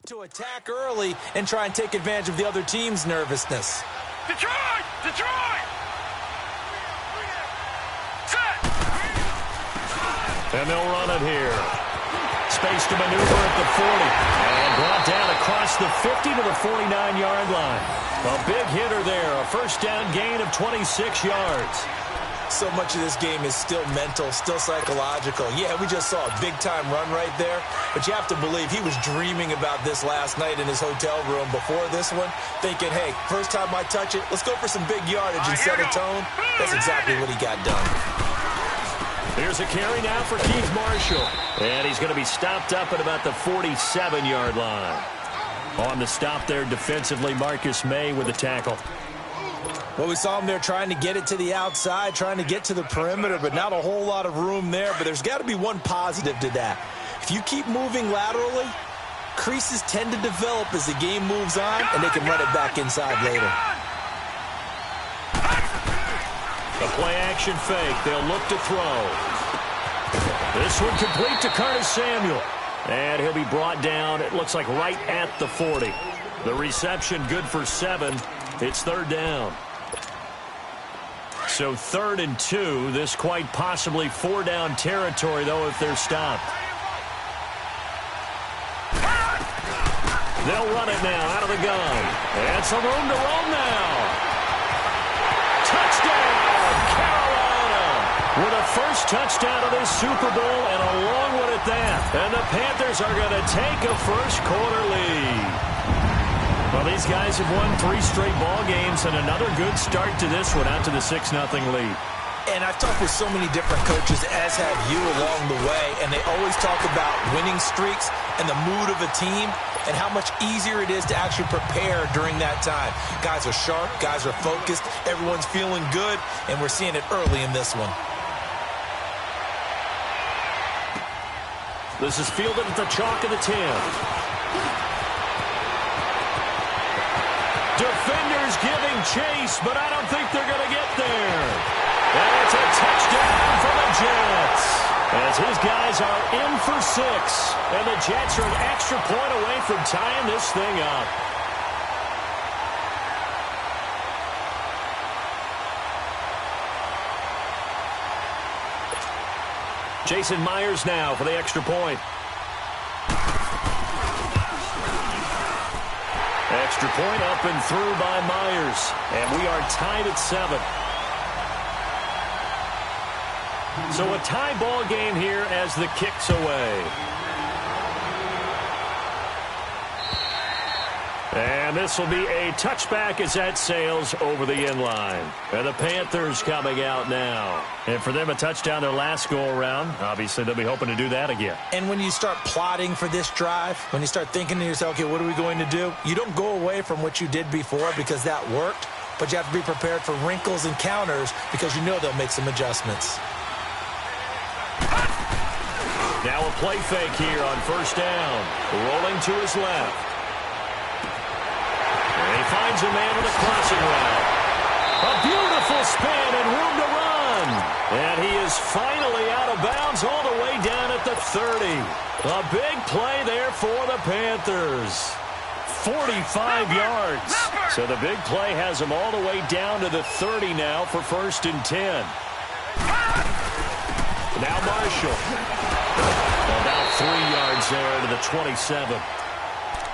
To attack early and try and take advantage of the other team's nervousness. Detroit! Detroit! Set! And they'll run it here. Space to maneuver at the 40. And brought down across the 50 to the 49-yard line. A big hitter there. A first down gain of 26 yards. So much of this game is still mental, still psychological. Yeah, we just saw a big-time run right there, but you have to believe he was dreaming about this last night in his hotel room before this one, thinking, hey, first time I touch it, let's go for some big yardage and set a tone. That's exactly what he got done. Here's a carry now for Keith Marshall, and he's going to be stopped up at about the 47-yard line. On the stop there defensively, Marcus May with the tackle. Well, we saw him there trying to get it to the outside, trying to get to the perimeter, but not a whole lot of room there. But there's got to be one positive to that. If you keep moving laterally, creases tend to develop as the game moves on, and they can run it back inside later. The play-action fake. They'll look to throw. This one complete to Curtis Samuel. And he'll be brought down, it looks like right at the 40. The reception good for 7. It's third down. So 3rd and 2. This quite possibly 4-down territory, though, if they're stopped. They'll run it now out of the gun. And some room to roam now. Touchdown, Carolina! With a first touchdown of this Super Bowl and a long one at that. And the Panthers are going to take a first-quarter lead. Well, these guys have won 3 straight ball games and another good start to this one out to the 6-0 lead. And I've talked with so many different coaches, as have you along the way, and they always talk about winning streaks and the mood of a team and how much easier it is to actually prepare during that time. Guys are sharp, guys are focused, everyone's feeling good, and we're seeing it early in this one. This is fielded at the chalk of the 10. Defenders giving chase, but I don't think they're going to get there. And it's a touchdown for the Jets. As his guys are in for 6. And the Jets are an extra point away from tying this thing up. Jason Myers now for the extra point. Extra point up and through by Myers. And we are tied at 7. So a tie ball game here as the kick's away. And this will be a touchback as that sails over the inline. And the Panthers coming out now. And for them, a touchdown their last go-around. Obviously, they'll be hoping to do that again. And when you start plotting for this drive, when you start thinking to yourself, okay, what are we going to do? You don't go away from what you did before because that worked, but you have to be prepared for wrinkles and counters because you know they'll make some adjustments. Now a play fake here on first down. Rolling to his left. And he finds a man with a crossing route. A beautiful spin and room to run. And he is finally out of bounds all the way down at the 30. A big play there for the Panthers. 45 yards. So the big play has him all the way down to the 30 now for 1st and 10. Now Marshall. About 3 yards there to the 27.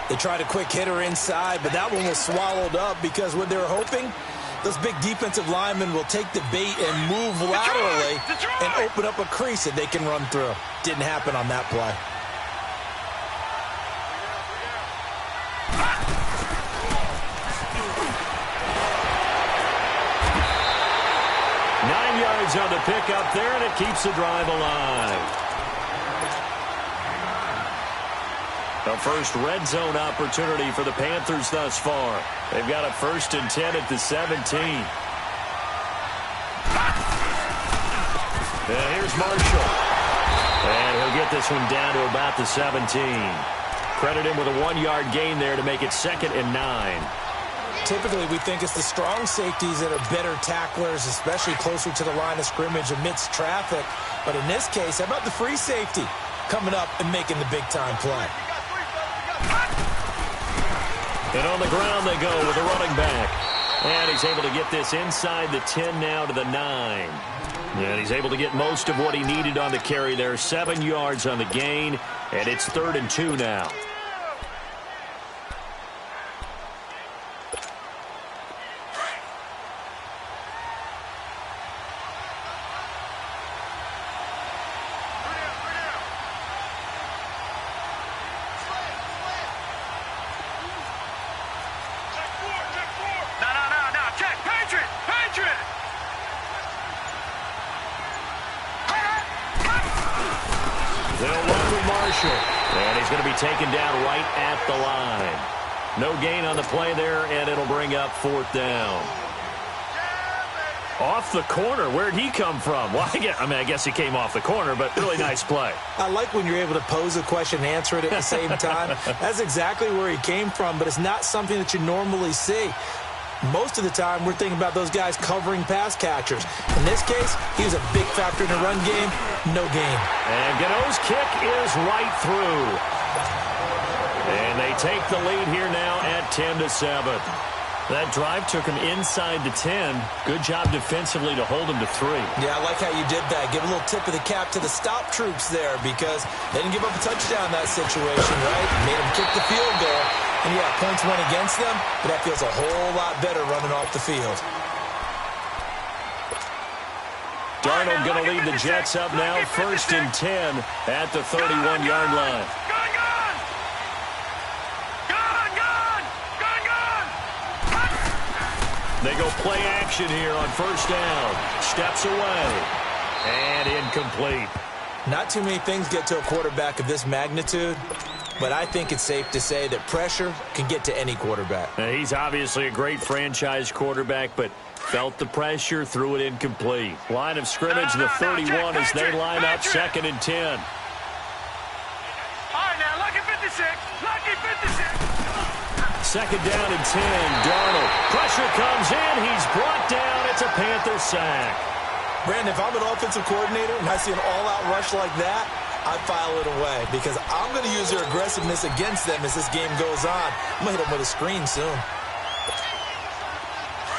They tried a quick hitter inside, but that one was swallowed up because what they were hoping, those big defensive linemen will take the bait and move laterally and open up a crease that they can run through. Didn't happen on that play. On the pickup there, and it keeps the drive alive. The first red zone opportunity for the Panthers thus far. They've got a 1st and 10 at the 17. And here's Marshall. And he'll get this one down to about the 17. Credit him with a 1-yard gain there to make it 2nd and 9. Typically, we think it's the strong safeties that are better tacklers, especially closer to the line of scrimmage amidst traffic. But in this case, how about the free safety coming up and making the big-time play? And on the ground they go with a running back. And he's able to get this inside the 10 now to the 9. And he's able to get most of what he needed on the carry there. 7 yards on the gain. And it's 3rd and 2 now. And he's going to be taken down right at the line. No gain on the play there, and it'll bring up 4th down. Off the corner. Where'd he come from? Well, I guess he came off the corner, but really nice play. I like when you're able to pose a question and answer it at the same time. That's exactly where he came from, but it's not something that you normally see. Most of the time, we're thinking about those guys covering pass catchers. In this case, he was a big factor in the run game. No gain. And Gano's kick is right through. And they take the lead here now at 10-7. That drive took him inside the 10. Good job defensively to hold him to 3. Yeah, I like how you did that. Give a little tip of the cap to the stop troops there because they didn't give up a touchdown in that situation, right? Made them kick the field goal. And, yeah, points went against them, but that feels a whole lot better running off the field. Darnold going to lead the Jets up now, 1st and 10 at the 31-yard line. They go play action here on 1st down. Steps away. And incomplete. Not too many things get to a quarterback of this magnitude, but I think it's safe to say that pressure can get to any quarterback. He's obviously a great franchise quarterback, but felt the pressure, threw it incomplete. Line of scrimmage, the 31 as they line up 2nd and 10. All right, now, lucky 56. Lucky 56. 2nd down and 10. Darnold. Pressure comes in. He's brought down. It's a Panther sack. Brandon, if I'm an offensive coordinator and I see an all-out rush like that, I file it away because I'm going to use their aggressiveness against them as this game goes on. I'm going to hit them with a screen soon.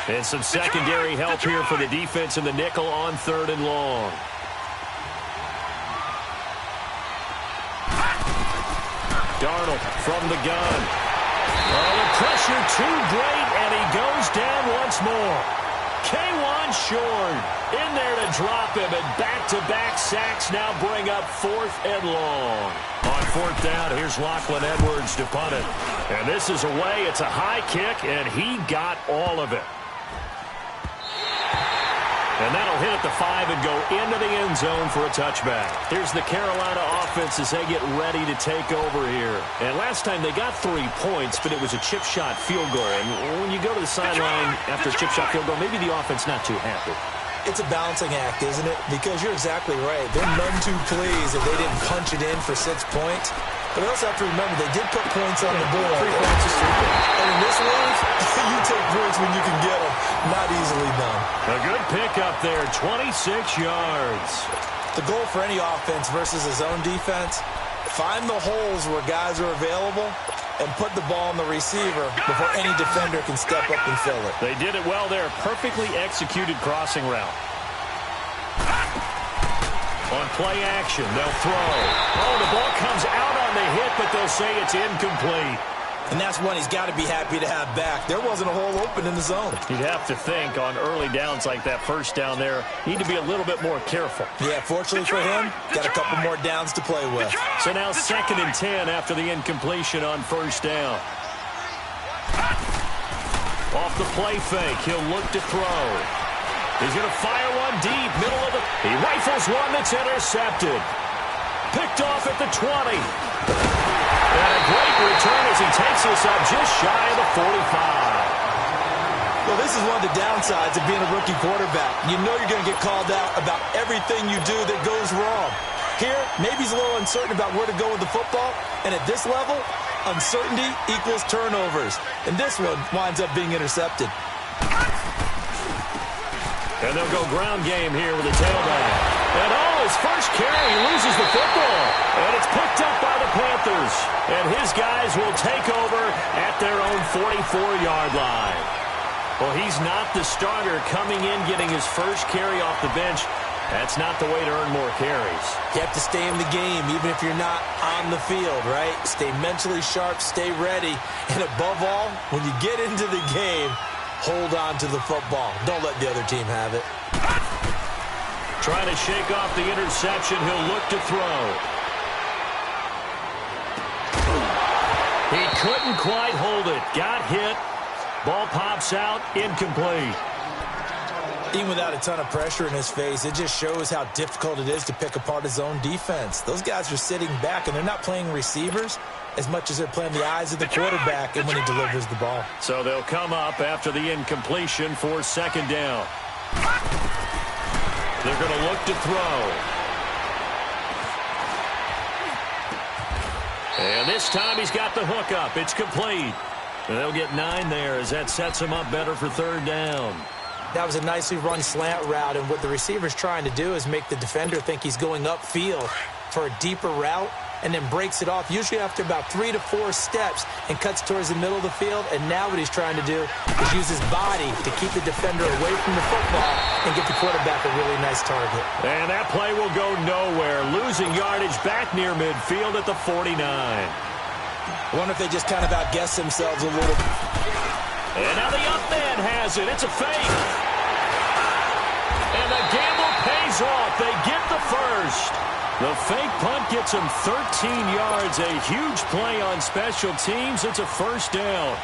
And some secondary help here for the defense in the nickel on 3rd and long. Darnold from the gun. Oh, the pressure too great, and he goes down once more. K1 short in there to drop him, and back-to-back sacks now bring up 4th and long. On 4th down, here's Lachlan Edwards to punt it. And this is away. It's a high kick, and he got all of it. And that'll hit at the 5 and go into the end zone for a touchback. Here's the Carolina offense as they get ready to take over here. And last time they got 3 points, but it was a chip shot field goal. And when you go to the sideline after a chip shot field goal, maybe the offense not too happy. It's a balancing act, isn't it? Because you're exactly right. They're none too pleased if they didn't punch it in for 6 points. But we also have to remember they did put points on the board. 3 points is 3 points. And in this league, you take points when you can get them. Not easily done. A good pickup there, 26 yards. The goal for any offense versus a zone defense, find the holes where guys are available and put the ball on the receiver before any defender can step up and fill it. They did it well there. Perfectly executed crossing route. On play action, they'll throw. Oh, the ball comes out on the hit, but they'll say it's incomplete. And that's one he's got to be happy to have back. There wasn't a hole open in the zone. You'd have to think on early downs like that 1st down there, need to be a little bit more careful. Yeah, fortunately for him, got a couple more downs to play with. So now 2nd and 10 after the incompletion on 1st down. Off the play fake, he'll look to throw. He's going to fire one deep, middle of the... He rifles one that's intercepted. Picked off at the 20. And a great return as he takes this up just shy of the 45. Well, this is one of the downsides of being a rookie quarterback. You know you're going to get called out about everything you do that goes wrong. Here, maybe he's a little uncertain about where to go with the football. And at this level, uncertainty equals turnovers. And this one winds up being intercepted. And they'll go ground game here with a tailback. And his first carry, he loses the football. And it's picked up by the Panthers. And his guys will take over at their own 44-yard line. Well, he's not the starter coming in, getting his first carry off the bench. That's not the way to earn more carries. You have to stay in the game, even if you're not on the field, right? Stay mentally sharp, stay ready. And above all, when you get into the game, hold on to the football. Don't let the other team have it. Trying to shake off the interception. He'll look to throw. He couldn't quite hold it. Got hit. Ball pops out. Incomplete. Even without a ton of pressure in his face, it just shows how difficult it is to pick apart his own defense. Those guys are sitting back, and they're not playing receivers as much as they're playing the eyes of the quarterback and when he delivers the ball. So they'll come up after the incompletion for second down. They're going to look to throw. And this time he's got the hook up. It's complete. And they'll get 9 there as that sets him up better for third down. That was a nicely run slant route, and what the receiver's trying to do is make the defender think he's going upfield for a deeper route and then breaks it off, usually after about 3 to 4 steps, and cuts towards the middle of the field. And now what he's trying to do is use his body to keep the defender away from the football and get the quarterback a really nice target. And that play will go nowhere, losing yardage back near midfield at the 49. I wonder if they just kind of outguessed themselves a little. And now the up man has it. It's a fake. And the gamble pays off. They get the first. The fake punt gets him 13 yards. A huge play on special teams. It's a first down.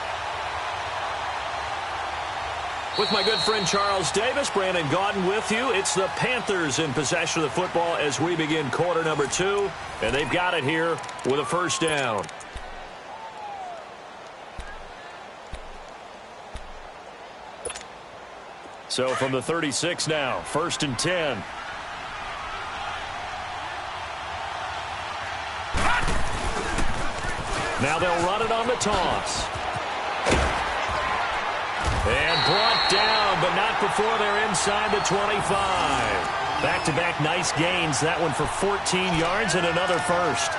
With my good friend Charles Davis, Brandon Gaudin with you. It's the Panthers in possession of the football as we begin quarter number 2. And they've got it here with a first down. So from the 36 now, 1st and 10. Now they'll run it on the toss. And brought down, but not before they're inside the 25. Back-to-back nice gains. That one for 14 yards and another first.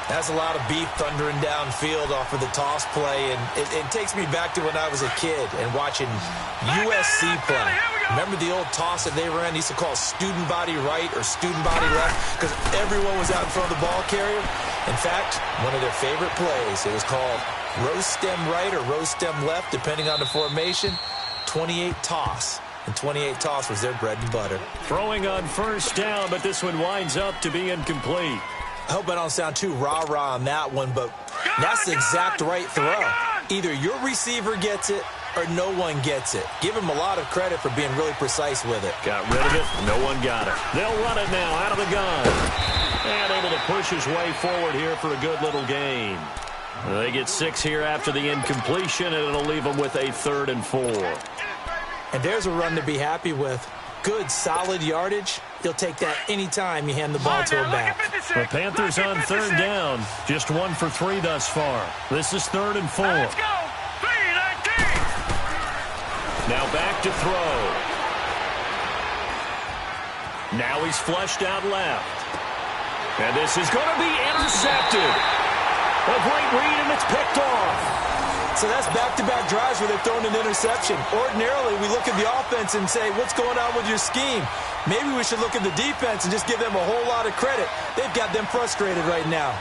That's a lot of beef thundering downfield off of the toss play, and it takes me back to when I was a kid and watching USC play. Remember the old toss that they ran? They used to call student body right or student body left because everyone was out in front of the ball carrier. In fact, one of their favorite plays, it was called rose stem right or rose stem left, depending on the formation, 28 toss. And 28 toss was their bread and butter. Throwing on first down, but this one winds up to be incomplete. I hope I don't sound too rah-rah on that one, but that's the exact right throw. Either your receiver gets it or no one gets it. Give him a lot of credit for being really precise with it. Got rid of it. No one got it. They'll run it now out of the gun. And able to push his way forward here for a good little gain. They get 6 here after the incompletion, and it'll leave them with a 3rd and 4. And there's a run to be happy with. Good, solid yardage. You'll take that anytime you hand the ball to him back. The Panthers on 3rd down. Just 1 for 3 thus far. This is 3rd and 4. Let's go. 3-19. Now back to throw. Now he's flushed out left. And this is going to be intercepted. A great read, and it's picked off. So that's back-to-back drives where they've thrown an interception. Ordinarily, we look at the offense and say, what's going on with your scheme? Maybe we should look at the defense and just give them a whole lot of credit. They've got them frustrated right now.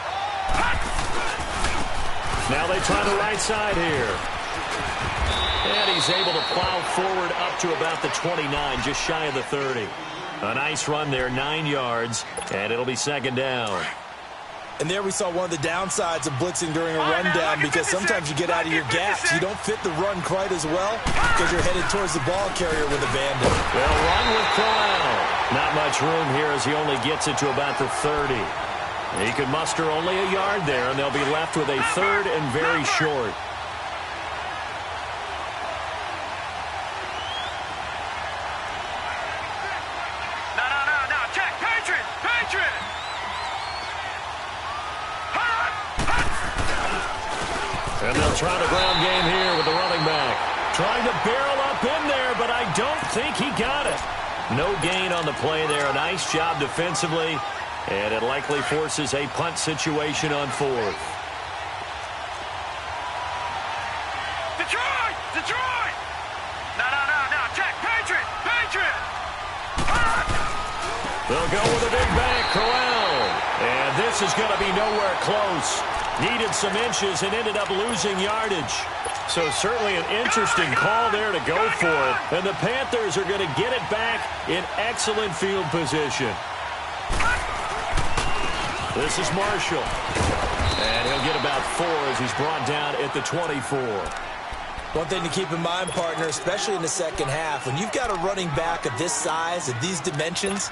Now they try the right side here. And he's able to plow forward up to about the 29, just shy of the 30. A nice run there, 9 yards, and it'll be 2nd down. And there we saw one of the downsides of blitzing during a rundown because sometimes you get out of your gaps. You don't fit the run quite as well because you're headed towards the ball carrier with abandon. They'll run with Corral. Not much room here as he only gets it to about the 30. He could muster only a yard there, and they'll be left with a 3rd and very short. No. Check. Patriot. And they'll try the ground game here with the running back. Trying to barrel up in there, but I don't think he got it. No gain on the play there. A nice job defensively, and it likely forces a punt situation on fourth. Detroit! Detroit! No, check. Patriot! They'll go with a big bang, Corral. And this is going to be nowhere close. Needed some inches and ended up losing yardage. So certainly an interesting call there to go for it. And the Panthers are going to get it back in excellent field position. This is Marshall. And he'll get about 4 as he's brought down at the 24. One thing to keep in mind, partner, especially in the second half, when you've got a running back of this size, of these dimensions,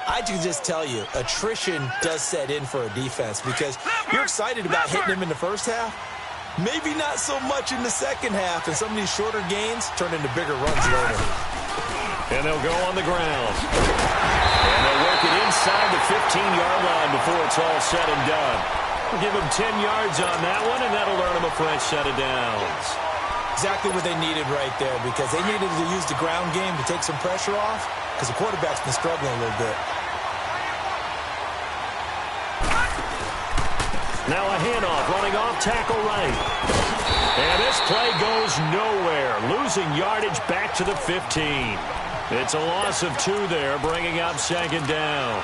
I can just tell you, attrition does set in for a defense because you're excited about hitting him in the first half. Maybe not so much in the second half, and some of these shorter gains turn into bigger runs later. And they'll go on the ground. And they'll work it inside the 15-yard line before it's all said and done. We'll give them 10 yards on that one, and that'll earn them a fresh set of downs. Exactly what they needed right there because they needed to use the ground game to take some pressure off because the quarterback's been struggling a little bit. Now a handoff, running off tackle right. And this play goes nowhere, losing yardage back to the 15. It's a loss of 2 there, bringing up second down.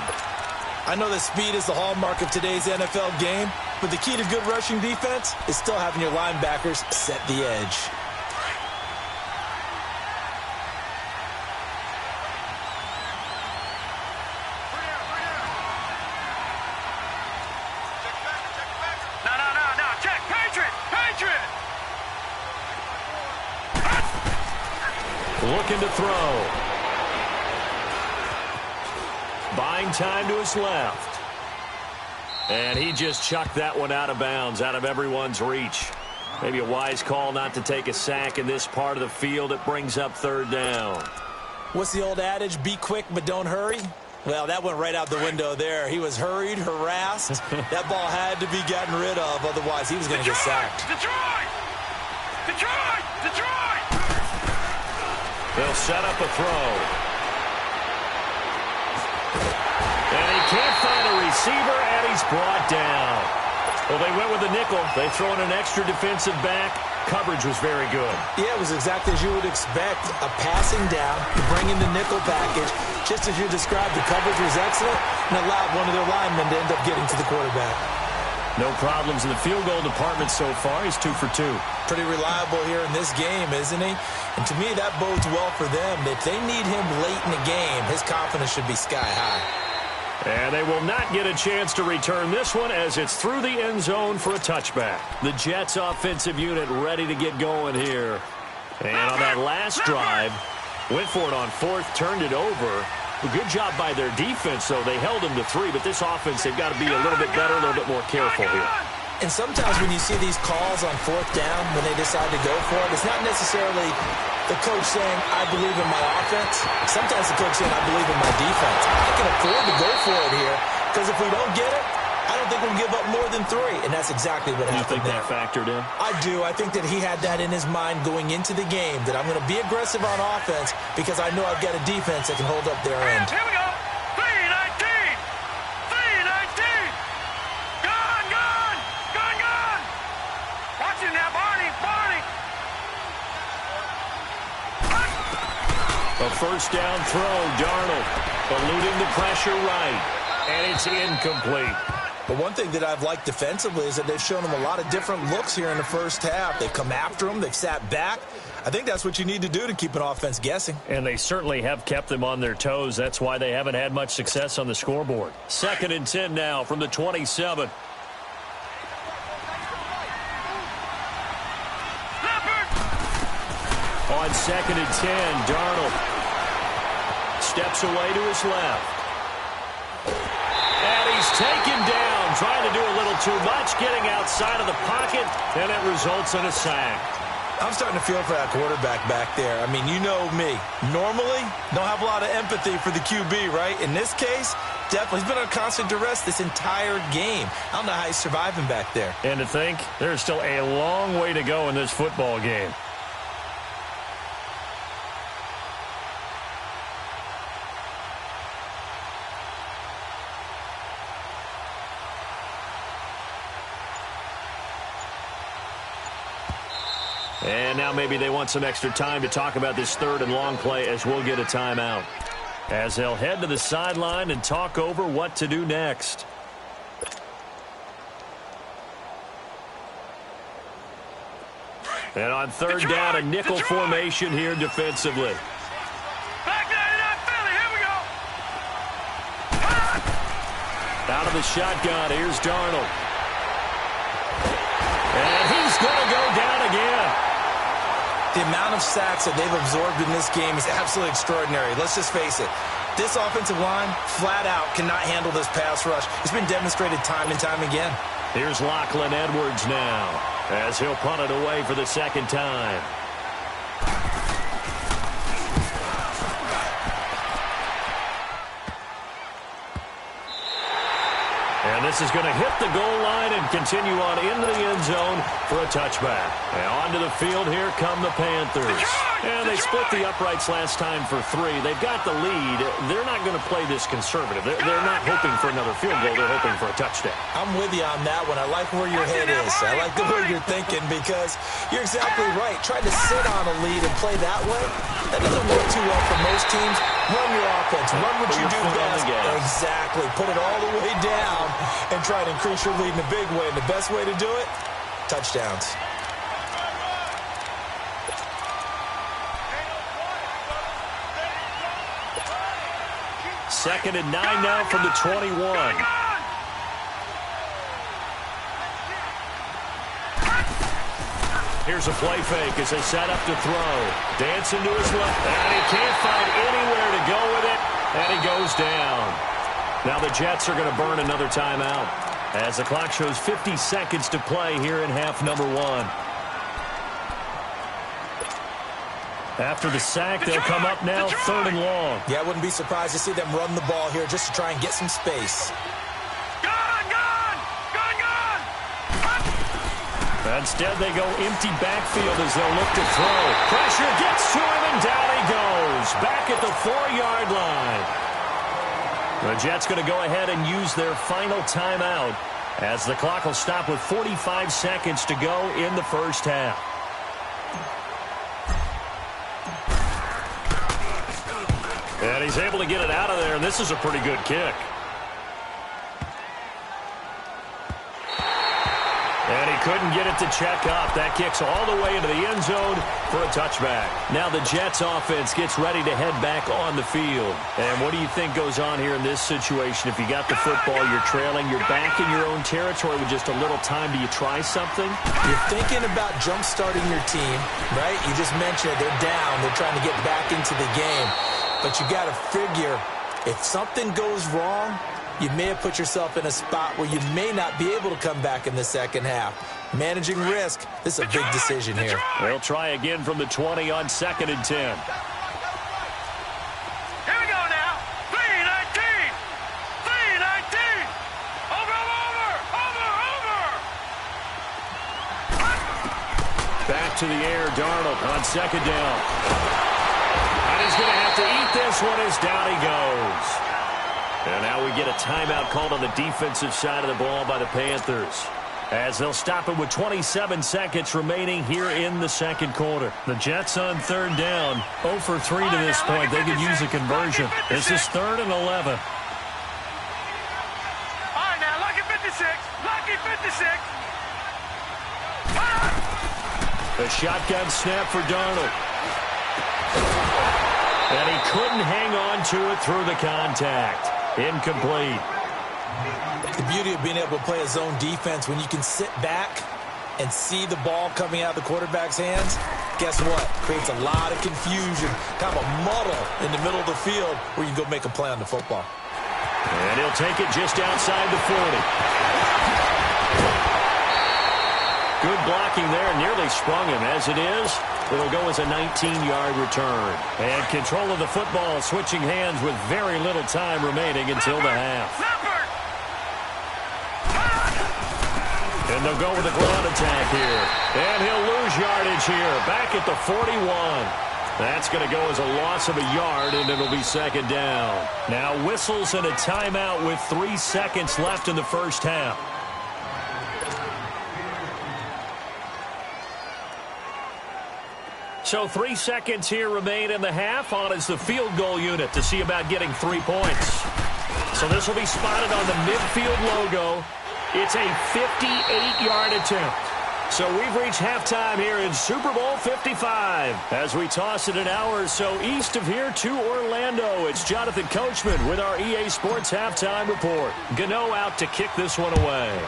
I know that speed is the hallmark of today's NFL game, but the key to good rushing defense is still having your linebackers set the edge. No, check. Patriot! Looking to throw. Buying time to his left. And he just chucked that one out of bounds, out of everyone's reach. Maybe a wise call not to take a sack in this part of the field. It brings up third down. What's the old adage? Be quick, but don't hurry. Well, that went right out the window there. He was hurried, harassed. That ball had to be gotten rid of. Otherwise, he was going to get sacked. Detroit! They'll set up a throw. And he can't find a receiver, and he's brought down. Well, they went with the nickel. They throw in an extra defensive back. Coverage was very good. Yeah, it was exactly as you would expect. A passing down, you bring in the nickel package. Just as you described, the coverage was excellent and allowed one of their linemen to end up getting to the quarterback. No problems in the field goal department so far. He's 2 for 2. Pretty reliable here in this game, isn't he? And to me, that bodes well for them. If they need him late in the game, his confidence should be sky high. And they will not get a chance to return this one as it's through the end zone for a touchback. The Jets offensive unit ready to get going here. And on that last drive, went for it on 4th, turned it over. A good job by their defense, though. They held them to 3, but this offense, they've got to be a little bit better, a little bit more careful here. And sometimes when you see these calls on 4th down, when they decide to go for it, it's not necessarily the coach saying, I believe in my offense. Sometimes the coach saying, I believe in my defense. I can afford to go for it here because if we don't get it, I don't think we'll give up more than 3. And that's exactly what happened there. You think that factored in? I do. I think that he had that in his mind going into the game, that I'm going to be aggressive on offense because I know I've got a defense that can hold up their end. Here we go. 3-19. Gone. Watch him now, Barney. A first down throw, Darnold eluding the pressure right, and it's incomplete. But one thing that I've liked defensively is that they've shown them a lot of different looks here in the first half. They've come after them. They've sat back. I think that's what you need to do to keep an offense guessing. And they certainly have kept them on their toes. That's why they haven't had much success on the scoreboard. 2nd and 10 now from the 27. On 2nd and 10, Darnold steps away to his left. And he's taken down, trying to do a little too much, getting outside of the pocket, and it results in a sack. I'm starting to feel for that quarterback back there. I mean, you know me. Normally, don't have a lot of empathy for the QB, right? In this case, definitely. He's been on constant duress this entire game. I don't know how he's surviving back there. And to think, there's still a long way to go in this football game. And now maybe they want some extra time to talk about this third and long play as we'll get a timeout. As they'll head to the sideline and talk over what to do next. And on third down, a nickel formation here defensively. Back 99 Philly, here we go. Out of the shotgun, here's Darnold. And he's going to go down again. The amount of sacks that they've absorbed in this game is absolutely extraordinary. Let's just face it. This offensive line, flat out, cannot handle this pass rush. It's been demonstrated time and time again. Here's Lachlan Edwards now, as he'll punt it away for the second time. And this is going to hit the goal line and continue on into the end zone for a touchback. And onto the field, here come the Panthers. And they split the uprights last time for 3. They've got the lead. They're not going to play this conservative. They're not hoping for another field goal. They're hoping for a touchdown. I'm with you on that one. I like where your head is. I like the way you're thinking because you're exactly right. Trying to sit on a lead and play that way, that doesn't work too well for most teams. Run your offense. Run what you do best. Exactly. Put it all the way down and try to increase your lead in a big way. And the best way to do it, touchdowns. Second and 9 now from the 21. Here's a play fake as they set up to throw. Dancing to his left, and he can't find anywhere to go with it, and he goes down. Now the Jets are going to burn another timeout as the clock shows 50 seconds to play here in half number 1. After the sack, they'll come up now third and long. Yeah, I wouldn't be surprised to see them run the ball here just to try and get some space. Instead, they go empty backfield as they'll look to throw. Pressure gets to him, and down he goes. Back at the 4-yard line. The Jets going to go ahead and use their final timeout as the clock will stop with 45 seconds to go in the first half. And he's able to get it out of there, and this is a pretty good kick. And he couldn't get it to check up. That kicks all the way into the end zone for a touchback. Now the Jets offense gets ready to head back on the field. And what do you think goes on here in this situation? If you got the football, you're trailing, you're back in your own territory with just a little time. Do you try something? You're thinking about jump-starting your team, right? You just mentioned they're down. They're trying to get back into the game. But you got to figure if something goes wrong, you may have put yourself in a spot where you may not be able to come back in the second half. Managing risk, this is a big decision here. They'll try again from the 20 on 2nd and 10. Here we go now. 3-19. 3-19. Over. Back to the air, Darnold on 2nd down. And he's going to have to eat this one as down he goes. And now we get a timeout called on the defensive side of the ball by the Panthers, as they'll stop it with 27 seconds remaining here in the second quarter. The Jets on third down, 0 for 3 to this point. They could use a conversion. This is 3rd and 11. All right, now, lucky 56. Lucky 56. A shotgun snap for Darnold. And he couldn't hang on to it through the contact. Incomplete. The beauty of being able to play a zone defense when you can sit back and see the ball coming out of the quarterback's hands, guess what? Creates a lot of confusion, kind of a muddle in the middle of the field where you can go make a play on the football. And he'll take it just outside the 40. Good blocking there, nearly sprung him. As it is, it'll go as a 19-yard return. And control of the football switching hands with very little time remaining until the half. And they'll go with a ground attack here. And he'll lose yardage here, back at the 41. That's going to go as a loss of a yard, and it'll be 2nd down. Now whistles and a timeout with 3 seconds left in the first half. So 3 seconds here remain in the half. On is the field goal unit to see about getting 3 points. So this will be spotted on the midfield logo. It's a 58-yard attempt. So we've reached halftime here in Super Bowl 55. As we toss it an hour or so east of here to Orlando, it's Jonathan Coachman with our EA Sports Halftime Report. Gano out to kick this one away.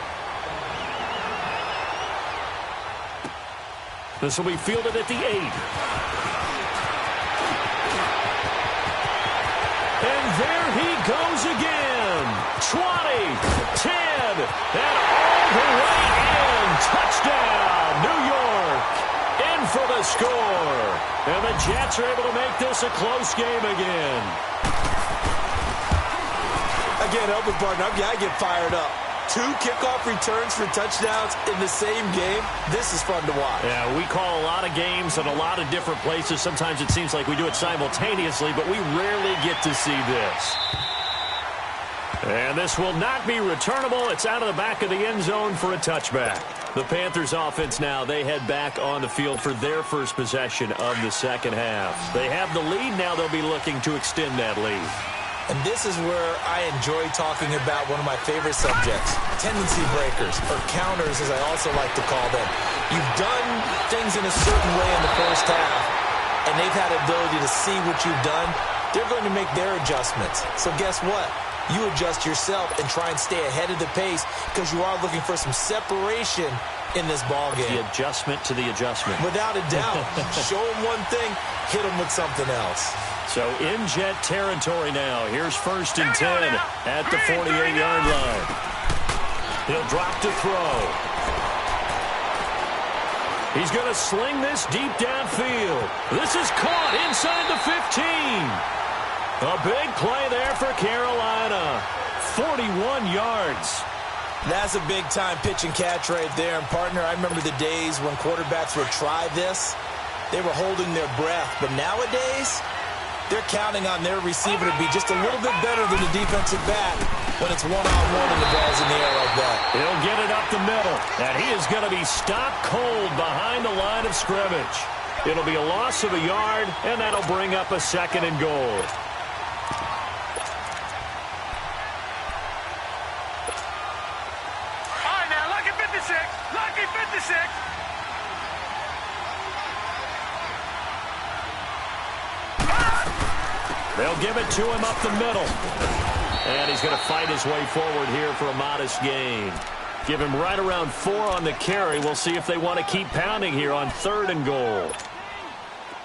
This will be fielded at the 8. And there he goes again. 20, 10, and all the way in. Touchdown, New York. In for the score. And the Jets are able to make this a close game again. I can't help it, partner. I get fired up. 2 kickoff returns for touchdowns in the same game. This is fun to watch. Yeah, we call a lot of games in a lot of different places. Sometimes it seems like we do it simultaneously, but we rarely get to see this. And this will not be returnable. It's out of the back of the end zone for a touchback. The Panthers offense now, they head back on the field for their first possession of the second half. They have the lead. Now they'll be looking to extend that lead. And this is where I enjoy talking about one of my favorite subjects, tendency breakers, or counters as I also like to call them. You've done things in a certain way in the first half, and they've had the ability to see what you've done. They're going to make their adjustments. So guess what? You adjust yourself and try and stay ahead of the pace because you are looking for some separation in this ball game. The adjustment to the adjustment. Without a doubt. Show them one thing, hit them with something else. So in Jet territory now. Here's 1st and 10 at the 48-yard line. He'll drop to throw. He's going to sling this deep downfield. This is caught inside the 15. A big play there for Carolina. 41 yards. That's a big-time pitch and catch right there. And, partner, I remember the days when quarterbacks would try this. They were holding their breath. But nowadays, they're counting on their receiver to be just a little bit better than the defensive back when it's one-on-one and the ball's in the air like that. He'll get it up the middle. And he is going to be stopped cold behind the line of scrimmage. It'll be a loss of a yard, and that'll bring up a 2nd and goal. Lucky 56. They'll give it to him up the middle. And he's going to fight his way forward here for a modest gain. Give him right around 4 on the carry. We'll see if they want to keep pounding here on 3rd and goal.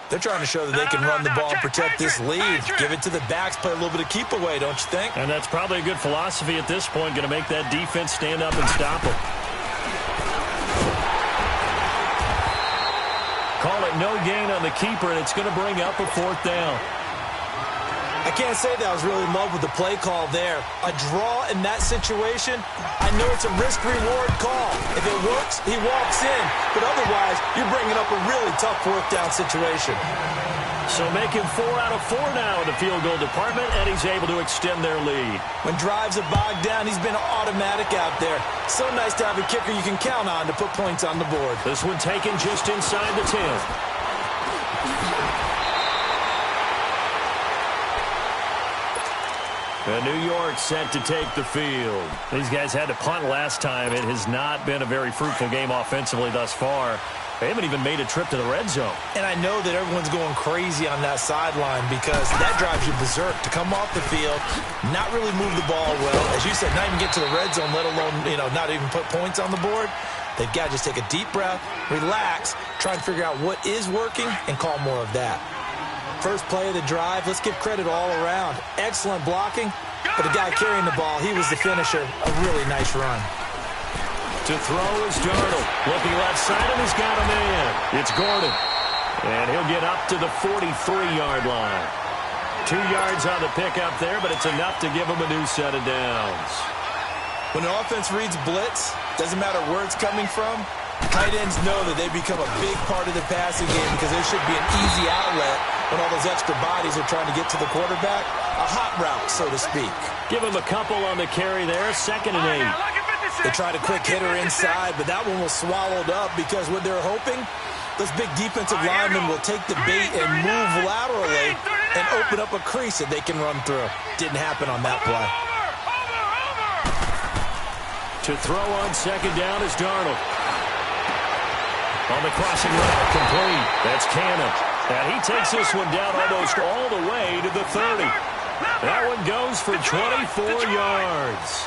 They're trying to show that they can run the ball and protect this lead. Give it to the backs, play a little bit of keep away, don't you think? And that's probably a good philosophy at this point. Going to make that defense stand up and stop him. Call it no gain on the keeper, and it's going to bring up a 4th down. I can't say that I was really in love with the play call there. A draw in that situation, I know it's a risk-reward call. If it works, he walks in. But otherwise, you're bringing up a really tough 4th down situation. So making 4 out of 4 now in the field goal department, and he's able to extend their lead. When drives are bogged down, he's been automatic out there. So nice to have a kicker you can count on to put points on the board. This one taken just inside the 10. And New York set to take the field. These guys had to punt last time. It has not been a very fruitful game offensively thus far. They haven't even made a trip to the red zone. And I know that everyone's going crazy on that sideline because that drives you berserk to come off the field, not really move the ball well. As you said, not even get to the red zone, let alone, not even put points on the board. They've got to just take a deep breath, relax, try and figure out what is working, and call more of that. First play of the drive, let's give credit all around. Excellent blocking, but the guy carrying the ball, he was the finisher. A really nice run. To throw is Darnold. Looking left side, and he's got a man. It's Gordon. And he'll get up to the 43-yard line. 2 yards on the pickup there, but it's enough to give him a new set of downs. When an offense reads blitz, doesn't matter where it's coming from, tight ends know that they become a big part of the passing game because there should be an easy outlet when all those extra bodies are trying to get to the quarterback. A hot route, so to speak. Give him a couple on the carry there. 2nd and 8. They tried a quick hitter inside, but that one was swallowed up because what they're hoping Those big defensive linemen will take the bait and move laterally and open up a crease that they can run through. Didn't happen on that play. To throw on second down is Darnold. On the crossing route, complete. That's Cannon. And he takes this one down almost all the way to the 30. That one goes for 24 yards.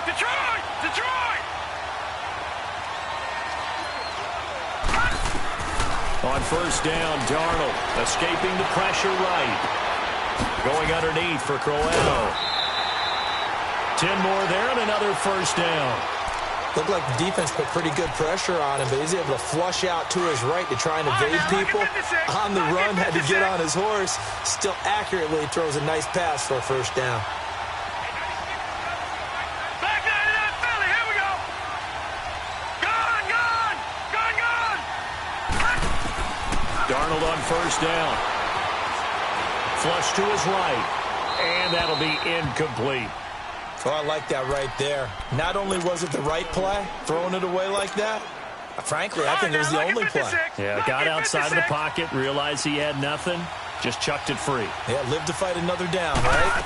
Detroit! On first down, Darnold escaping the pressure right. Going underneath for Crowell. 10 more there and another first down. Looked like the defense put pretty good pressure on him, but he's able to flush out to his right to try and evade people. On the run, had to get on his horse. Still accurately throws a nice pass for a first down. Back 99 Philly, here we go. Gone! Darnold on first down. Flush to his right. And that'll be incomplete. Oh, I like that right there. Not only was it the right play, throwing it away like that, frankly, I think it was the only play. Yeah, got outside of the pocket, realized he had nothing, just chucked it free. Yeah, live to fight another down, right?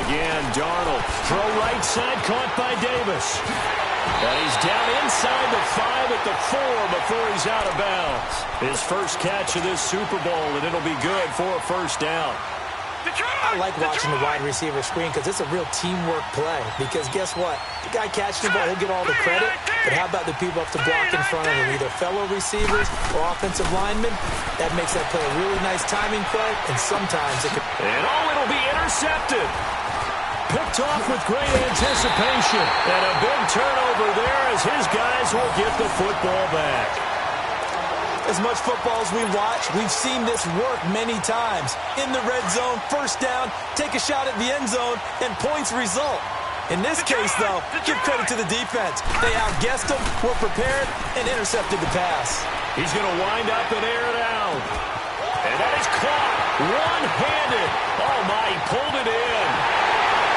Again, Darnold. Throw right side, caught by Davis. And he's down inside the 5 at the 4 before he's out of bounds. His first catch of this Super Bowl, and it'll be good for a first down. I like watching the wide receiver screen because it's a real teamwork play. Because guess what? The guy catching the ball, he'll get all the credit. But how about the people up to block in front of him, either fellow receivers or offensive linemen? That makes that play a really nice timing play, and sometimes it can... And it'll be intercepted. Picked off with great anticipation. And a big turnover there as his guys will get the football back. As much football as we watch, we've seen this work many times. In the red zone, first down, take a shot at the end zone, and points result. In this case, though, give credit to the defense. They outguessed them, were prepared, and intercepted the pass. He's going to wind up and air it out. And that is caught one-handed. Oh, my, he pulled it in.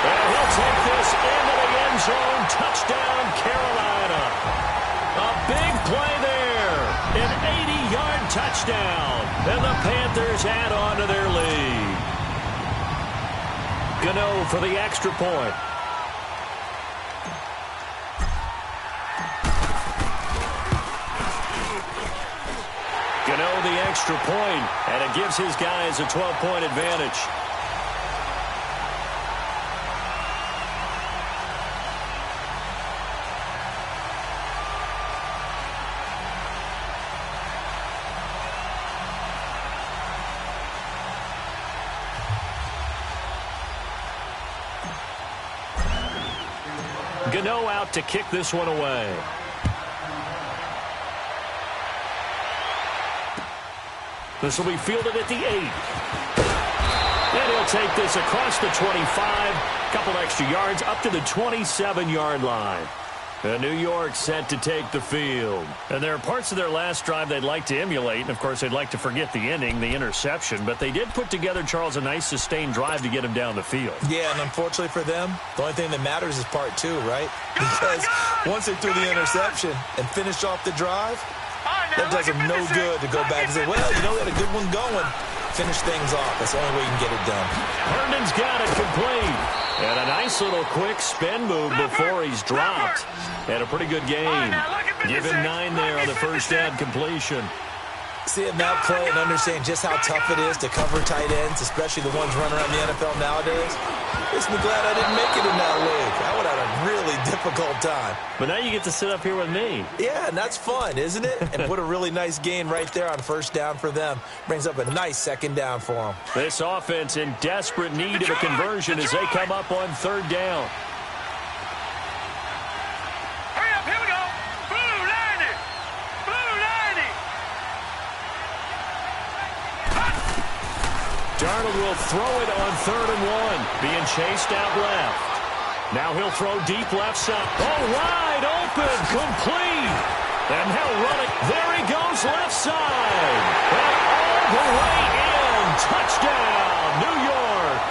And he'll take this into the end zone. Touchdown, Carolina. A big play there. An 80-yard touchdown. And the Panthers add on to their lead. Gano for the extra point. Gano the extra point, and it gives his guys a 12-point advantage. Gano out to kick this one away. This will be fielded at the 8. And he'll take this across the 25. Couple extra yards up to the 27-yard line. And New York set to take the field. And there are parts of their last drive they'd like to emulate. And, of course, they'd like to forget the ending, the interception. But they did put together, Charles, a nice sustained drive to get him down the field. Yeah, and unfortunately for them, the only thing that matters is part 2, right? Because once they threw the interception and finished off the drive, that does them no good to go back and say, well, you know, they had a good one going. Finish things off. That's the only way you can get it done. Herndon's got it complete. And a nice little quick spin move before he's dropped. And a pretty good game. Give him 9 there on the first down completion. Seeing that play and understanding just how tough it is to cover tight ends, especially the ones running around the NFL nowadays, makes me glad I didn't make it in that league. I would have had a really difficult time. But now you get to sit up here with me. Yeah, and that's fun, isn't it? And put a really nice gain right there on first down for them. Brings up a nice second down for them. This offense in desperate need of a conversion as they come up on third down. Hurry up, here we go. Blue 90. Blue 90. Darnold will throw it on 3rd and 1. Being chased out left. Now he'll throw deep left side. Oh, wide open, complete. And now running. There he goes, left side. And all the way in. Touchdown, New York.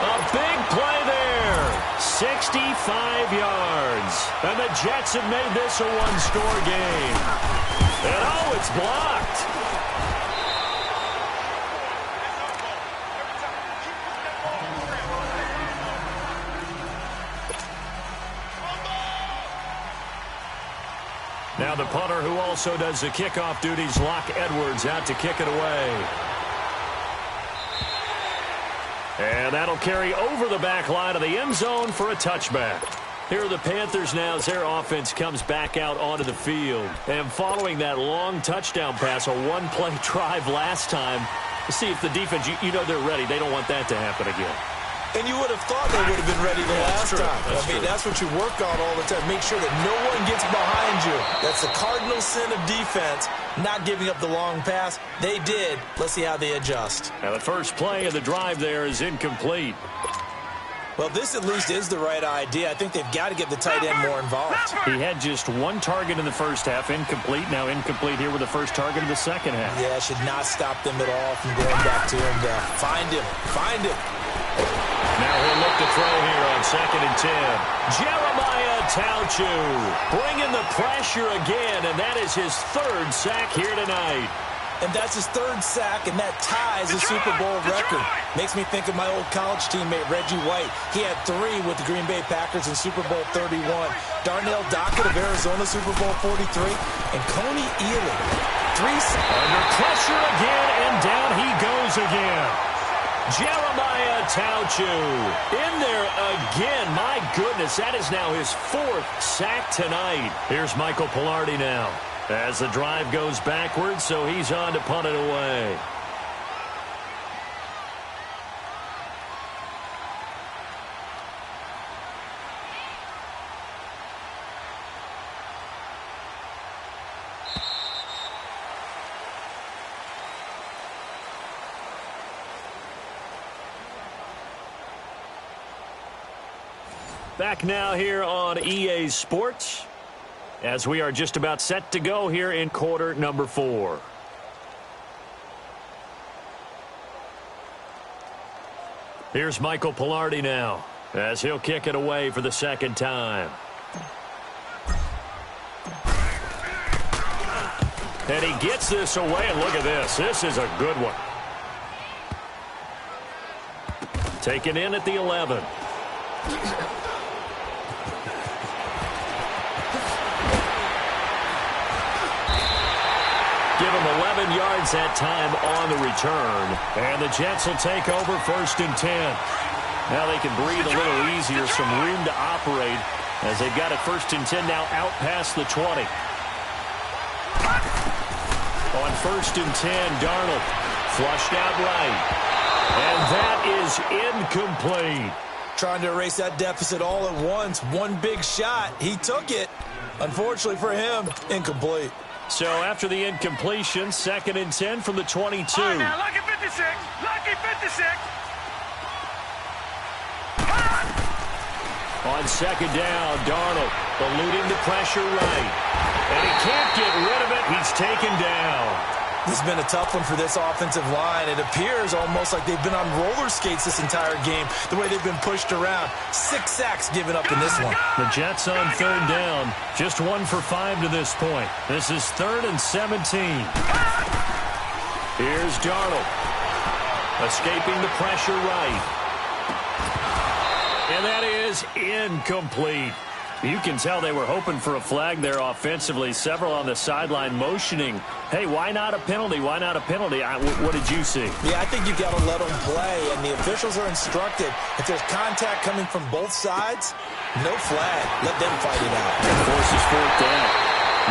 A big play there. 65 yards. And the Jets have made this a one-score game. And oh, it's blocked. Now the punter who also does the kickoff duties, Locke Edwards, out to kick it away. And that'll carry over the back line of the end zone for a touchback. Here are the Panthers now as their offense comes back out onto the field. And following that long touchdown pass, a one-play drive last time, to see if the defense, you know they're ready. They don't want that to happen again. And you would have thought they would have been ready the last time. That's what you work on all the time. Make sure that no one gets behind you. That's the cardinal sin of defense, not giving up the long pass. They did. Let's see how they adjust. Now the first play of the drive there is incomplete. Well, this at least is the right idea. I think they've got to get the tight end more involved. He had just one target in the first half, incomplete. Now incomplete here with the first target of the second half. Yeah, should not stop them at all from going back to him to find him. Find him. Now he'll look to throw here on 2nd and 10. Jeremiah Tauchu bringing the pressure again, and that is his 3rd sack here tonight. And that's his 3rd sack, and that ties the Super Bowl record. Makes me think of my old college teammate, Reggie White. He had 3 with the Green Bay Packers in Super Bowl 31. Darnell Dockett of Arizona, Super Bowl 43. And Coney Ealy, 3 sacks. Under pressure again, and down he goes again. Jeremiah Tauchu in there again. My goodness, that is now his 4th sack tonight. Here's Michael Pilardi now as the drive goes backwards, so he's on to punt it away. Back now here on EA Sports as we are just about set to go here in quarter number 4. Here's Michael Pilardi now as he'll kick it away for the 2nd time. And he gets this away, and look at this. This is a good one. Taken in at the 11. Give him 11 yards that time on the return. And the Jets will take over 1st and 10. Now they can breathe a little easier, some room to operate as they've got it 1st and 10 now out past the 20. On 1st and 10, Darnold flushed out right. And that is incomplete. Trying to erase that deficit all at once. One big shot. He took it. Unfortunately for him, incomplete. So after the incompletion, 2nd and 10 from the 22. Oh, now, lucky 56. Lucky 56. On 2nd down, Darnold eluding the pressure right. And he can't get rid of it. He's taken down. This has been a tough one for this offensive line. It appears almost like they've been on roller skates this entire game, the way they've been pushed around. 6 sacks given up in this one. The Jets on 3rd down, just 1 for 5 to this point. This is 3rd and 17. Here's Darnold, escaping the pressure right. And that is incomplete. You can tell they were hoping for a flag there offensively. Several on the sideline motioning, hey, why not a penalty? Why not a penalty? What did you see? Yeah, I think you've got to let them play, and the officials are instructed. If there's contact coming from both sides, no flag. Let them fight it out. Forces 4th down.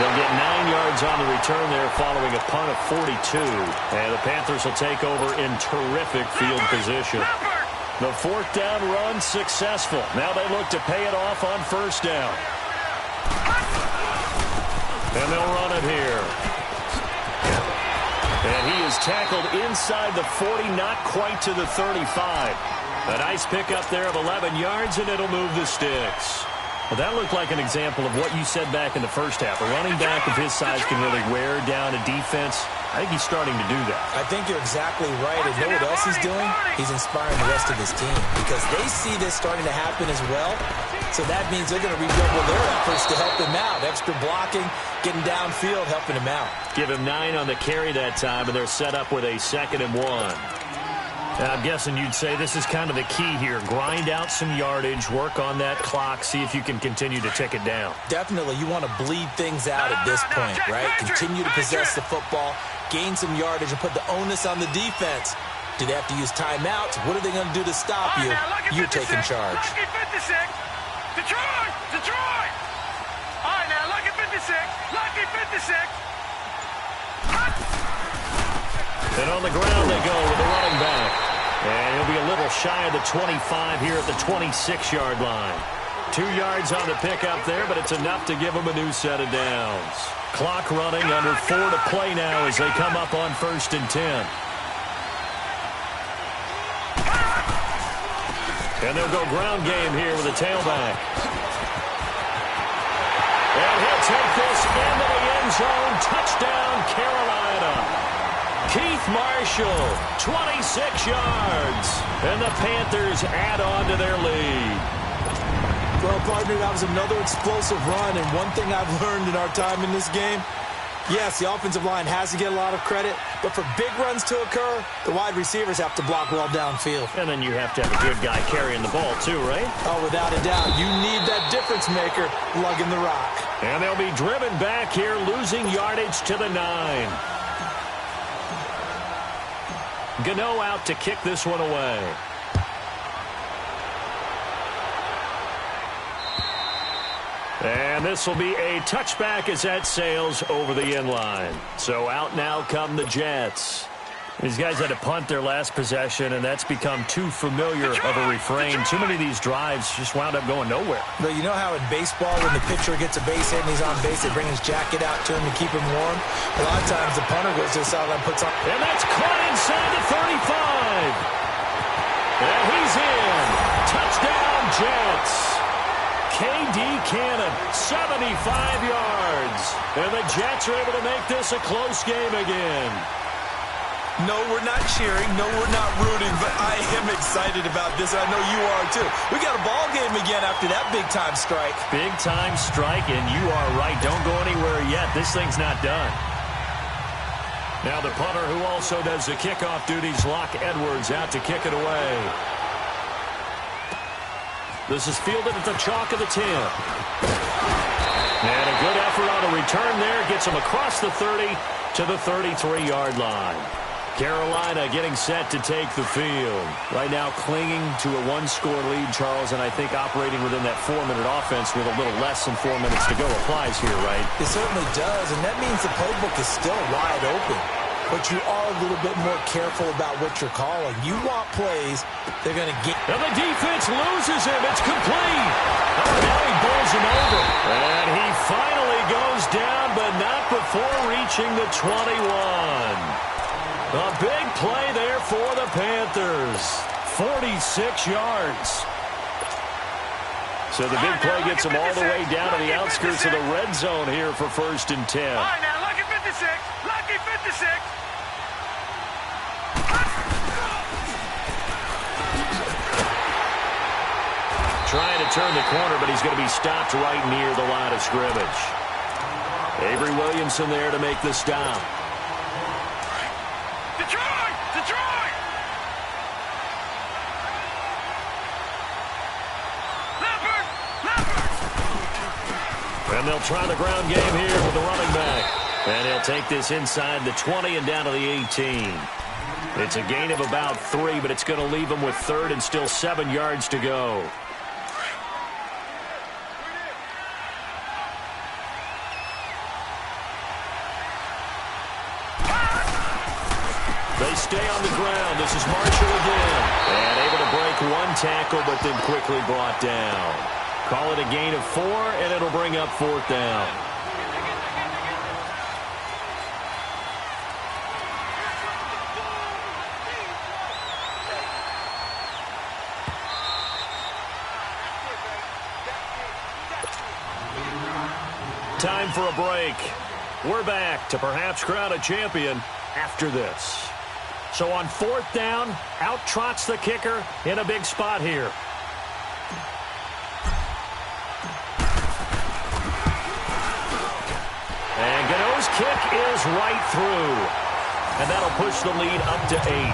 They'll get 9 yards on the return there following a punt of 42. And the Panthers will take over in terrific field position. The 4th down run successful. Now they look to pay it off on 1st down. And they'll run it here. And he is tackled inside the 40, not quite to the 35. A nice pickup there of 11 yards, and it'll move the sticks. Well, that looked like an example of what you said back in the first half. A running back of his size can really wear down a defense. I think he's starting to do that. I think you're exactly right. And know what else he's doing? He's inspiring the rest of his team because they see this starting to happen as well. So that means they're going to redouble their efforts to help him out. Extra blocking, getting downfield, helping him out. Give him 9 on the carry that time, and they're set up with a 2nd and 1. I'm guessing you'd say this is kind of the key here. Grind out some yardage, work on that clock, see if you can continue to tick it down. Definitely. You want to bleed things out at this point, right? Continue to possess the football, gain some yardage, and put the onus on the defense. Do they have to use timeouts? What are they going to do to stop you? You're taking charge. Lucky 56. Detroit! Detroit! All right, now, lucky 56. Lucky 56. And on the ground they go with the running back. And he'll be a little shy of the 25 here at the 26-yard line. 2 yards on the pickup there, but it's enough to give him a new set of downs. Clock running, under 4 to play now as they come up on 1st and 10. And they'll go ground game here with a tailback. And he'll take this into the end zone. Touchdown, Carolina. Keith Marshall, 26 yards. And the Panthers add on to their lead. Well, partner, that was another explosive run. And one thing I've learned in our time in this game, yes, the offensive line has to get a lot of credit, but for big runs to occur, the wide receivers have to block well downfield. And then you have to have a good guy carrying the ball too, right? Oh, without a doubt. You need that difference maker lugging the rock. And they'll be driven back here, losing yardage to the 9. Gano out to kick this one away. And this will be a touchback as that sails over the end line. So out now come the Jets. These guys had to punt their last possession, and that's become too familiar of a refrain. Too many of these drives just wound up going nowhere. But you know how in baseball, when the pitcher gets a base hit and he's on base, they bring his jacket out to him to keep him warm? A lot of times the punter goes to the sideline and puts on... And that's caught inside the 35. And he's in. Touchdown, Jets. K.D. Cannon, 75 yards. And the Jets are able to make this a close game again. No, we're not cheering. No, we're not rooting. But I am excited about this. I know you are, too. We got a ball game again after that big-time strike. Big-time strike, and you are right. Don't go anywhere yet. This thing's not done. Now the punter, who also does the kickoff duties, Locke Edwards, out to kick it away. This is fielded at the chalk of the 10. And a good effort on a return there. Gets him across the 30 to the 33-yard line. Carolina getting set to take the field. Right now clinging to a 1-score lead, Charles, and I think operating within that 4-minute offense with a little less than 4 minutes to go applies here, right? It certainly does, and that means the playbook is still wide open. But you are a little bit more careful about what you're calling. You want plays, they're going to get... And the defense loses him. It's complete. Oh, now he bowls him over. And he finally goes down, but not before reaching the 21. A big play there for the Panthers. 46 yards. So the big play gets them all the way down to the outskirts of the red zone here for 1st and 10. All right, now, lucky 56. Lucky 56. Trying to turn the corner, but he's going to be stopped right near the line of scrimmage. Avery Williamson there to make the stop. Detroit! Detroit! Leopard! Leopard! And they'll try the ground game here with the running back. And he'll take this inside the 20 and down to the 18. It's a gain of about 3, but it's going to leave him with 3rd and still 7 yards to go. They stay on the ground. This is Marshall again. And able to break 1 tackle, but then quickly brought down. Call it a gain of 4, and it'll bring up 4th down. Time for a break. We're back to perhaps crown a champion after this. So on 4th down, out trots the kicker in a big spot here. And Gano's kick is right through. And that'll push the lead up to 8.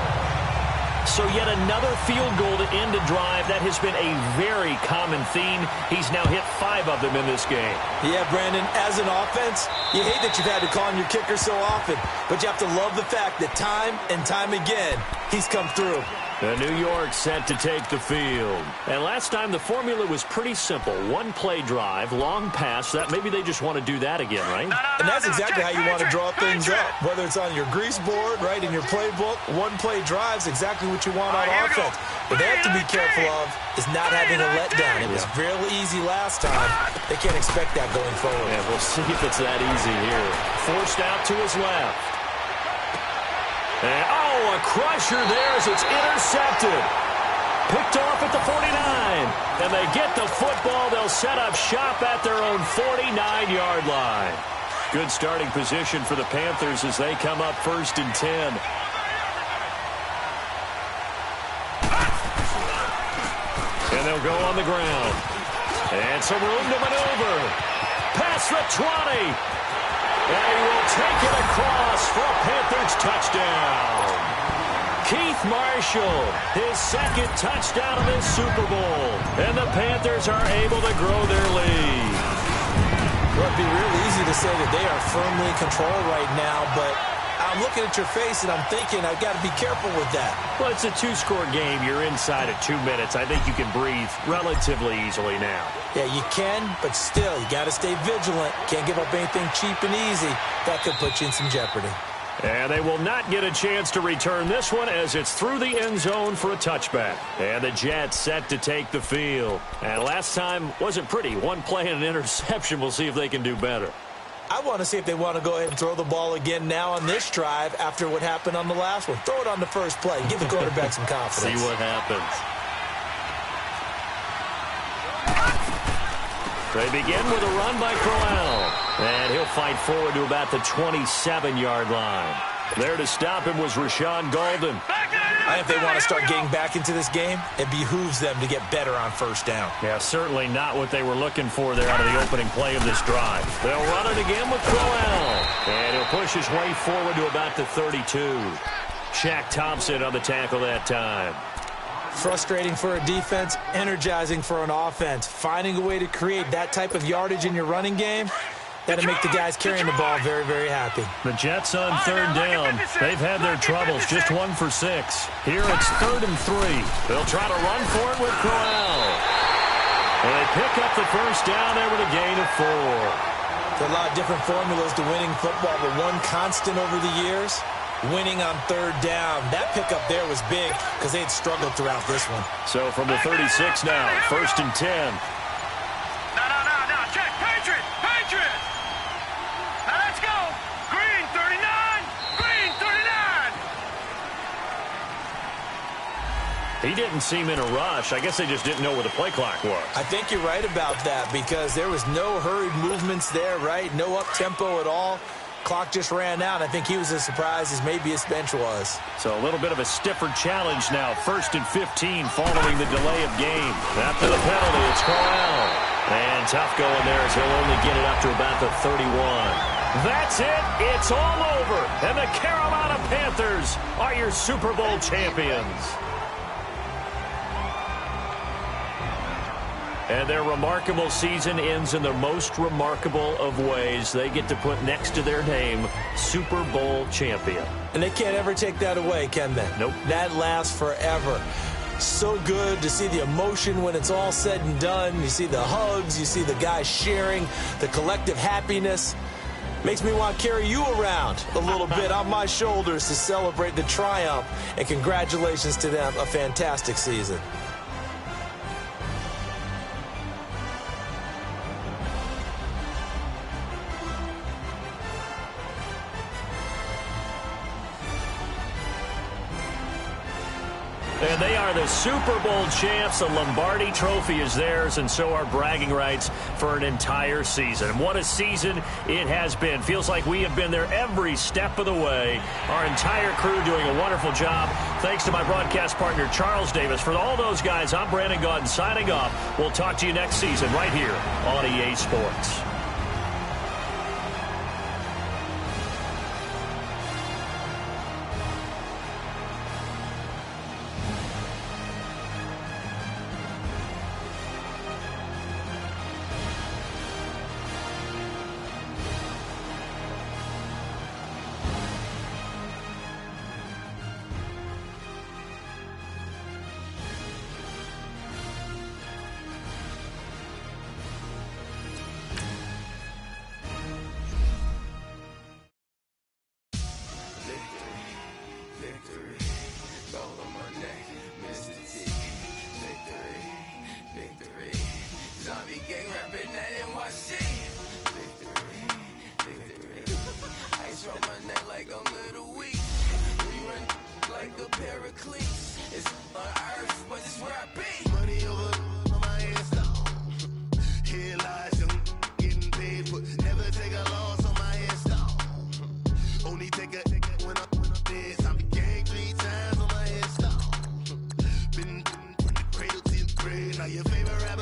So yet another field goal to end a drive. That has been a very common theme. He's now hit 5 of them in this game. Yeah, Brandon, as an offense, you hate that you've had to call on your kicker so often, but you have to love the fact that time and time again, he's come through. The New York set to take the field. And last time the formula was pretty simple. 1-play drive, long pass. That maybe they just want to do that again, right? And that's exactly how you want to draw things up. Whether it's on your grease board, right, in your playbook, 1-play drive's exactly what you want on offense. What they have to be careful of is not having a letdown. It was real easy last time. They can't expect that going forward. Yeah, we'll see if it's that easy here. Forced out to his left. And, a crusher there as it's intercepted. Picked off at the 49. And they get the football. They'll set up shop at their own 49-yard line. Good starting position for the Panthers as they come up 1st and 10. And they'll go on the ground. And some room to maneuver. Past the 20. And he will take it across for a Panthers touchdown. Keith Marshall, his 2nd touchdown of this Super Bowl. And the Panthers are able to grow their lead. Well, it'd be real easy to say that they are firmly in control right now, but I'm looking at your face and I'm thinking I've got to be careful with that. Well, it's a 2-score game. You're inside of 2 minutes. I think you can breathe relatively easily now. Yeah, you can, but still, you got to stay vigilant. Can't give up anything cheap and easy. That could put you in some jeopardy. And they will not get a chance to return this one as it's through the end zone for a touchback. And the Jets set to take the field. And last time wasn't pretty. 1 play and an interception. We'll see if they can do better. I want to see if they want to go ahead and throw the ball again now on this drive after what happened on the last one. Throw it on the first play. Give the quarterback some confidence. See what happens. They begin with a run by Crowell. And he'll fight forward to about the 27-yard line. There to stop him was Rashawn Golden. I think if they want to start getting back into this game, it behooves them to get better on 1st down. Yeah, certainly not what they were looking for there out of the opening play of this drive. They'll run it again with Crowell. And he'll push his way forward to about the 32. Shaq Thompson on the tackle that time. Frustrating for a defense, energizing for an offense. Finding a way to create that type of yardage in your running game, that'll make the guys carrying the ball very, very happy. The Jets on 3rd down. They've had their troubles, just 1 for 6. Here it's 3rd and 3. They'll try to run for it with Crowell. And they pick up the 1st down there with a gain of 4. There are a lot of different formulas to winning football, but one constant over the years, winning on 3rd down. That pickup there was big because they had struggled throughout this one. So from the 36 now, 1st and 10. No, check. Patriots. Now let's go. Green 39. Green 39. He didn't seem in a rush. I guess they just didn't know where the play clock was. I think you're right about that because there was no hurried movements there, right? No up-tempo at all. Clock just ran out. I think he was as surprised as maybe his bench was. So a little bit of a stiffer challenge now. 1st and 15 following the delay of game. After the penalty, it's Crowell. And tough going there as he'll only get it up to about the 31. That's it. It's all over. And the Carolina Panthers are your Super Bowl champions. And their remarkable season ends in the most remarkable of ways. They get to put next to their name, Super Bowl champion. And they can't ever take that away, can they? Nope. That lasts forever. So good to see the emotion when it's all said and done. You see the hugs. You see the guys sharing, the collective happiness. Makes me want to carry you around a little bit on my shoulders to celebrate the triumph. And congratulations to them. A fantastic season. And they are the Super Bowl champs. The Lombardi Trophy is theirs, and so are bragging rights for an entire season. What a season it has been. Feels like we have been there every step of the way. Our entire crew doing a wonderful job. Thanks to my broadcast partner, Charles Davis. For all those guys, I'm Brandon Gaudin signing off. We'll talk to you next season right here on EA Sports. Your favorite rapper.